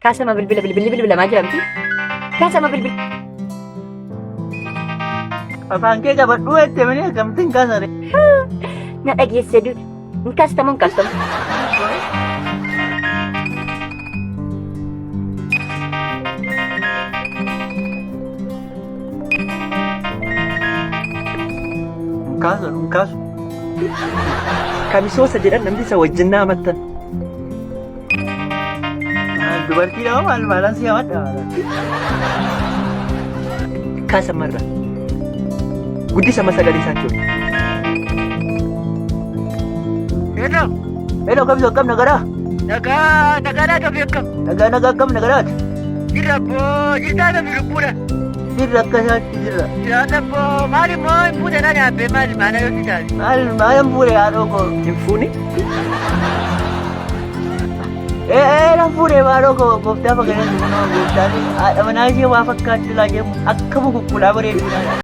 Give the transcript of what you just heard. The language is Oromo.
Kaasama bilbila maa jedhamti? Kaasama bilbila. Afaan kee qabadhuu jettee malee akkamittiin kaasare? Na dhageessee duudha. Hin kaastamu hin kaastamu. Hin kaasu. Kamisoosa jedhan namni isa wajjin na amattan. Dubartii nama maal maalaan si hamadha? Kaasamarra. Guddisa sagalee isaa jiru. Hello kamisoo akkam nagaraa? Nagaadhaa dhabee akkam? Nagaa akkam nagaraati? Jirra boo jirtaa namni lubbuudha. Jirra akka isaatti jirra. Jiraata boo maali moo hin fuute na nyaabbee maali maana yoo si taate? Maalan fuudhe haadhoo koo? Hin fuuni? Nan fuudhe haadhoo koo gooftaa fakkeenyatti kunoo gooftaan haadha manaa ishee waa fakkaatti laa jedhamu akka bukukulaa bareedu.